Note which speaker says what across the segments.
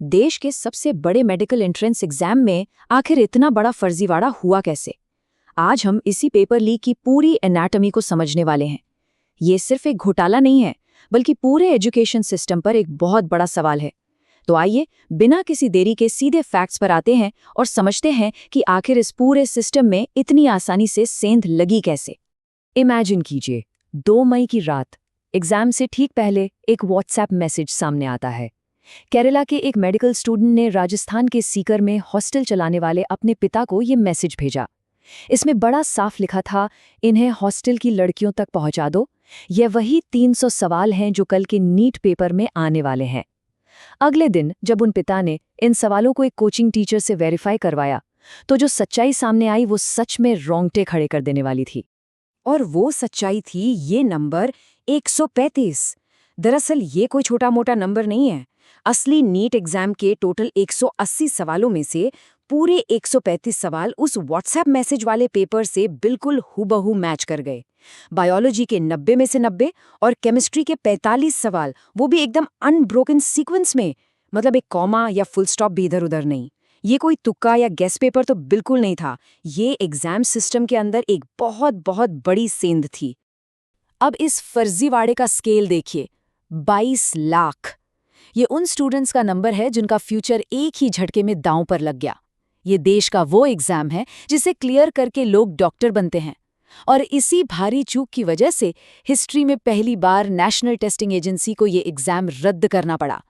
Speaker 1: देश के सबसे बड़े मेडिकल एंट्रेंस एग्जाम में आखिर इतना बड़ा फर्जीवाड़ा हुआ कैसे? आज हम इसी पेपर लीक की पूरी एनाटॉमी को समझने वाले हैं। ये सिर्फ एक घोटाला नहीं है, बल्कि पूरे एजुकेशन सिस्टम पर एक बहुत बड़ा सवाल है। तो आइए बिना किसी देरी के सीधे फैक्ट्स पर आते हैं और समझते हैं कि आखिर इस पूरे सिस्टम में इतनी आसानी से सेंध लगी कैसे। इमेजिन कीजिए, 2 मई की रात, एग्जाम से ठीक पहले एक व्हाट्सएप मैसेज सामने आता है। केरला के एक मेडिकल स्टूडेंट ने राजस्थान के सीकर में हॉस्टल चलाने वाले अपने पिता को ये मैसेज भेजा। इसमें बड़ा साफ लिखा था, इन्हें हॉस्टल की लड़कियों तक पहुंचा दो। ये वही 300 सवाल हैं जो कल के नीट पेपर में आने वाले हैं। अगले दिन जब उन पिता ने इन सवालों को एक कोचिंग टीचर से वेरीफाई करवाया, तो जो सच्चाई सामने आई वो सच में रोंगटे खड़े कर देने वाली थी। और वो सच्चाई थी ये नंबर 135। दरअसल ये कोई छोटा मोटा नंबर नहीं है। असली नीट एग्जाम के टोटल 180 सवालों में से पूरे 135 सवाल उस व्हाट्सएप मैसेज वाले पेपर से बिल्कुल हूबहू मैच कर गए। बायोलॉजी के 90 में से 90 और केमिस्ट्री के 45 सवाल, वो भी एकदम अनब्रोकन सीक्वेंस में, मतलब एक कॉमा या फुल स्टॉप भी इधर उधर नहीं। ये कोई तुक्का या गेस पेपर तो बिल्कुल नहीं था। ये एग्जाम सिस्टम के अंदर एक बहुत बहुत बड़ी सेंध थी। अब इस फर्जीवाड़े का स्केल देखिए, 22 लाख। ये उन स्टूडेंट्स का नंबर है जिनका फ्यूचर एक ही झटके में दांव पर लग गया। ये देश का वो एग्जाम है जिसे क्लियर करके लोग डॉक्टर बनते हैं। और इसी भारी चूक की वजह से हिस्ट्री में पहली बार नेशनल टेस्टिंग एजेंसी को ये एग्जाम रद्द करना पड़ा।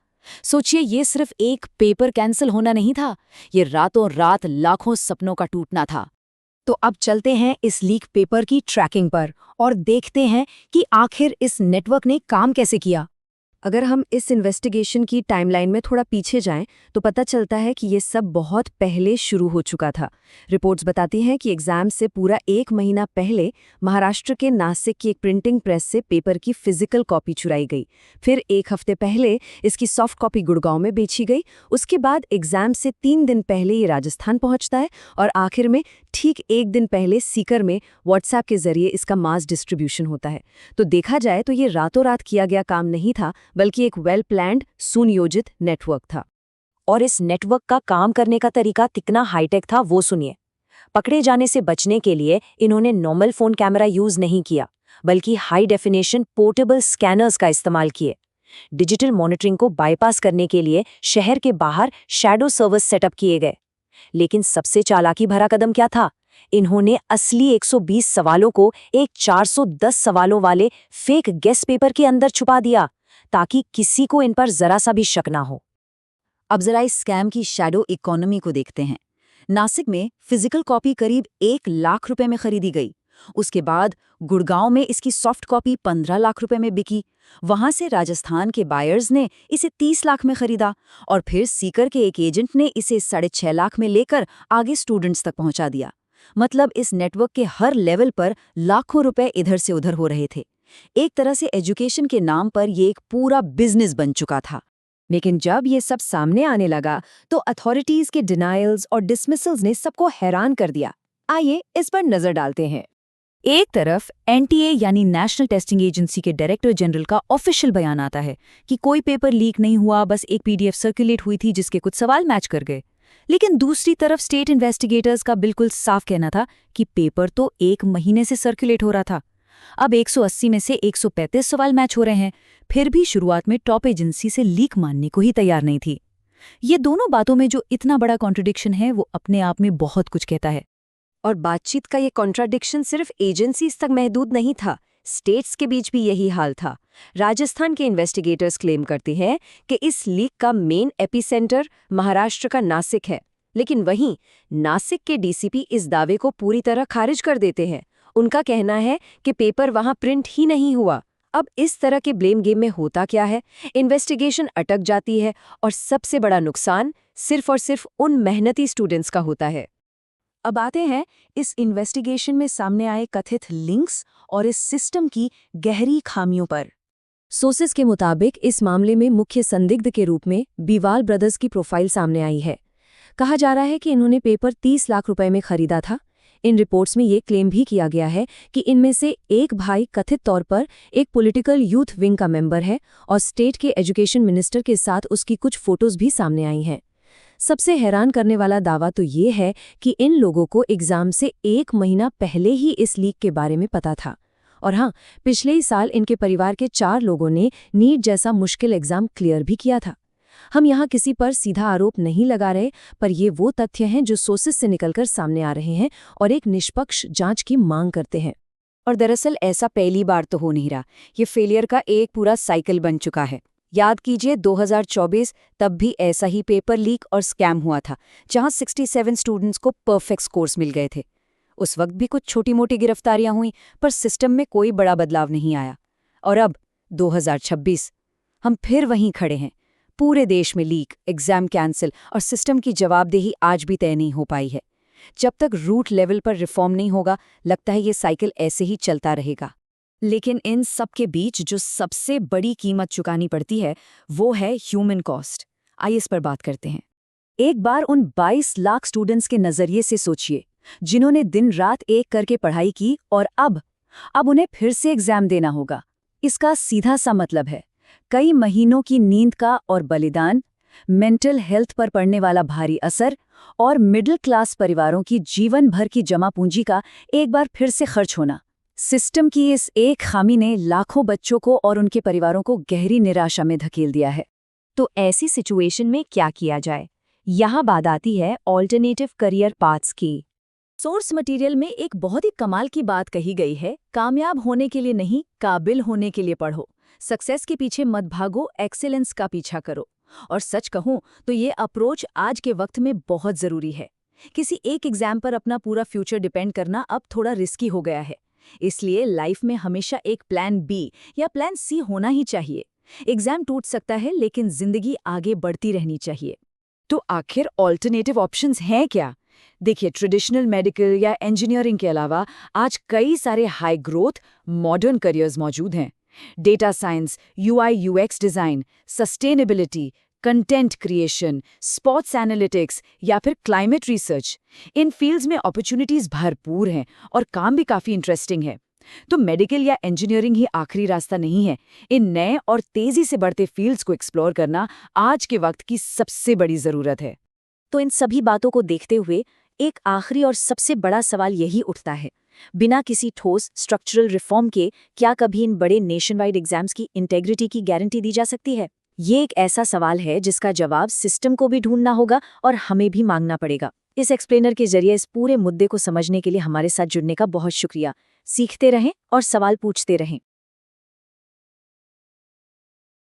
Speaker 1: सोचिए, ये सिर्फ एक पेपर कैंसिल होना नहीं था, ये रातों रात लाखों सपनों का टूटना था। तो अब चलते हैं इस लीक पेपर की ट्रैकिंग पर और देखते हैं कि आखिर इस नेटवर्क ने काम कैसे किया। अगर हम इस इन्वेस्टिगेशन की टाइमलाइन में थोड़ा पीछे जाएं, तो पता चलता है कि ये सब बहुत पहले शुरू हो चुका था। रिपोर्ट्स बताती हैं कि एग्जाम से पूरा 1 महीना पहले महाराष्ट्र के नासिक की एक प्रिंटिंग प्रेस से पेपर की फिजिकल कॉपी चुराई गई। फिर 1 हफ्ते पहले इसकी सॉफ्ट कॉपी गुड़गांव में बेची गई। उसके बाद एग्जाम से 3 दिन पहले ये राजस्थान पहुंचता है और आखिर में ठीक 1 दिन पहले सीकर में व्हाट्सएप के जरिए इसका मास डिस्ट्रीब्यूशन होता है। तो देखा जाए तो ये रातों रात किया गया काम नहीं था, बल्कि एक वेल प्लान्ड सुनियोजित नेटवर्क था। और इस नेटवर्क का काम करने का तरीका कितना हाईटेक था वो सुनिए। पकड़े जाने से बचने के लिए इन्होंने नॉर्मल फोन कैमरा यूज नहीं किया, बल्कि हाई डेफिनेशन पोर्टेबल स्कैनर्स का इस्तेमाल किए। डिजिटल मॉनिटरिंग को बाईपास करने के लिए शहर के बाहर शैडो सर्वर्स सेटअप किए गए। लेकिन सबसे चालाकी भरा कदम क्या था? इन्होंने असली 120 सवालों को एक 410 सवालों वाले फेक गेस पेपर के अंदर छुपा दिया, ताकि किसी को इन पर जरा सा भी शक ना हो। अब जरा इस स्कैम की शैडो इकोनॉमी को देखते हैं। नासिक में फिजिकल कॉपी करीब 1 लाख रुपए में खरीदी गई। उसके बाद गुड़गांव में इसकी सॉफ्ट कॉपी 15 लाख रुपए में बिकी। वहां से राजस्थान के बायर्स ने इसे 30 लाख में खरीदा और फिर सीकर के एक एजेंट ने इसे 6.5 लाख में लेकर आगे स्टूडेंट्स तक पहुंचा दिया। मतलब इस नेटवर्क के हर लेवल पर लाखों रुपए इधर से उधर हो रहे थे। एक तरह से एजुकेशन के नाम पर ये एक पूरा बिजनेस बन चुका था। लेकिन जब ये सब सामने आने लगा तो अथॉरिटीज के डिनायल्स और डिसमिसल्स ने सबको हैरान कर दिया। आइए इस पर नजर डालते हैं। एक तरफ एनटीए यानी नेशनल टेस्टिंग एजेंसी के डायरेक्टर जनरल का ऑफिशियल बयान आता है कि कोई पेपर लीक नहीं हुआ, बस एक पीडीएफ सर्कुलेट हुई थी जिसके कुछ सवाल मैच कर गए। लेकिन दूसरी तरफ स्टेट इन्वेस्टिगेटर्स का बिल्कुल साफ कहना था कि पेपर तो 1 महीने से सर्कुलेट हो रहा था। अब 180 में से 135 सवाल मैच हो रहे हैं, फिर भी शुरुआत में टॉप एजेंसी से लीक मानने को ही तैयार नहीं थी। ये दोनों बातों में जो इतना बड़ा कॉन्ट्रडिक्शन है वो अपने आप में बहुत कुछ कहता है। और बातचीत का ये कॉन्ट्राडिक्शन सिर्फ एजेंसीज तक महदूद नहीं था, स्टेट्स के बीच भी यही हाल था। राजस्थान के इन्वेस्टिगेटर्स क्लेम करते हैं कि इस लीक का मेन एपिसेंटर महाराष्ट्र का नासिक है, लेकिन वहीं नासिक के डीसीपी इस दावे को पूरी तरह खारिज कर देते हैं। उनका कहना है कि पेपर वहां प्रिंट ही नहीं हुआ। अब इस तरह के ब्लेम गेम में होता क्या है? इन्वेस्टिगेशन अटक जाती है और सबसे बड़ा नुकसान सिर्फ और सिर्फ उन मेहनती स्टूडेंट्स का होता है। अब आते हैं इस इन्वेस्टिगेशन में सामने आए कथित लिंक्स और इस सिस्टम की गहरी खामियों पर। सोर्सेस के मुताबिक इस मामले में मुख्य संदिग्ध के रूप में बीवाल ब्रदर्स की प्रोफाइल सामने आई है। कहा जा रहा है कि इन्होंने पेपर 30 लाख रुपए में खरीदा था। इन रिपोर्ट्स में ये क्लेम भी किया गया है कि इनमें से एक भाई कथित तौर पर एक पॉलिटिकल यूथ विंग का मेंबर है और स्टेट के एजुकेशन मिनिस्टर के साथ उसकी कुछ फोटोज भी सामने आई हैं। सबसे हैरान करने वाला दावा तो ये है कि इन लोगों को एग्जाम से 1 महीना पहले ही इस लीक के बारे में पता था। और हाँ, पिछले ही साल इनके परिवार के 4 लोगों ने नीट जैसा मुश्किल एग्जाम क्लियर भी किया था। हम यहाँ किसी पर सीधा आरोप नहीं लगा रहे, पर ये वो तथ्य हैं जो सोर्सेस से निकलकर सामने आ रहे हैं और एक निष्पक्ष जांच की मांग करते हैं।
Speaker 2: और दरअसल ऐसा पहली बार तो हो नहीं रहा, ये फेलियर का एक पूरा साइकिल बन चुका है। याद कीजिए 2024, तब भी ऐसा ही पेपर लीक और स्कैम हुआ था, जहां 67 स्टूडेंट्स को परफेक्ट स्कोर्स मिल गए थे। उस वक्त भी कुछ छोटी मोटी गिरफ्तारियां हुई, पर सिस्टम में कोई बड़ा बदलाव नहीं आया। और अब 2026, हम फिर वहीं खड़े हैं। पूरे देश में लीक, एग्जाम कैंसिल और सिस्टम की जवाबदेही आज भी तय नहीं हो पाई है। जब तक रूट लेवल पर रिफॉर्म नहीं होगा, लगता है ये साइकिल ऐसे ही चलता रहेगा। लेकिन इन सब के बीच जो सबसे बड़ी कीमत चुकानी पड़ती है, वो है ह्यूमन कॉस्ट। आइए इस पर बात करते हैं। एक बार उन 22 लाख स्टूडेंट्स के नज़रिए से सोचिए, जिन्होंने दिन रात एक करके पढ़ाई की और अब उन्हें फिर से एग्जाम देना होगा। इसका सीधा सा मतलब है कई महीनों की नींद का और बलिदान, मेंटल हेल्थ पर पड़ने वाला भारी असर और मिडिल क्लास परिवारों की जीवन भर की जमा पूंजी का एक बार फिर से खर्च होना। सिस्टम की इस एक खामी ने लाखों बच्चों को और उनके परिवारों को गहरी निराशा में धकेल दिया है। तो ऐसी सिचुएशन में क्या किया जाए? यहाँ बात आती है ऑल्टरनेटिव करियर पाथ्स की। सोर्स मटेरियल में एक बहुत ही कमाल की बात कही गई है, कामयाब होने के लिए नहीं, काबिल होने के लिए पढ़ो। सक्सेस के पीछे मत भागो, एक्सीलेंस का पीछा करो। और सच कहूं तो ये अप्रोच आज के वक्त में बहुत ज़रूरी है। किसी एक एग्जाम पर अपना पूरा फ्यूचर डिपेंड करना अब थोड़ा रिस्की हो गया है। इसलिए लाइफ में हमेशा एक प्लान बी या प्लान सी होना ही चाहिए। एग्जाम टूट सकता है, लेकिन जिंदगी आगे बढ़ती रहनी चाहिए। तो आखिर ऑल्टरनेटिव ऑप्शंस हैं क्या? देखिए, ट्रेडिशनल मेडिकल या इंजीनियरिंग के अलावा आज कई सारे हाई ग्रोथ मॉडर्न करियर्स मौजूद हैं। Data science, UI UX design, sustainability, content creation, sports analytics या फिर क्लाइमेट रिसर्च। इन फील्ड्स में अपॉर्चुनिटीज़ भरपूर हैं और काम भी काफ़ी इंटरेस्टिंग है। तो मेडिकल या इंजीनियरिंग ही आखिरी रास्ता नहीं है। इन नए और तेज़ी से बढ़ते फील्ड्स को एक्सप्लोर करना आज के वक्त की सबसे बड़ी ज़रूरत है।
Speaker 1: तो इन सभी बातों को देखते हुए एक आखिरी और सबसे बड़ा सवाल यही उठता है, बिना किसी ठोस स्ट्रक्चरल रिफॉर्म के क्या कभी इन बड़े नेशन वाइड एग्जाम्स की इंटेग्रिटी की गारंटी दी जा सकती है? ये एक ऐसा सवाल है जिसका जवाब सिस्टम को भी ढूंढना होगा और हमें भी मांगना पड़ेगा। इस एक्सप्लेनर के जरिए इस पूरे मुद्दे को समझने के लिए हमारे साथ जुड़ने का बहुत शुक्रिया। सीखते रहें और सवाल पूछते रहें।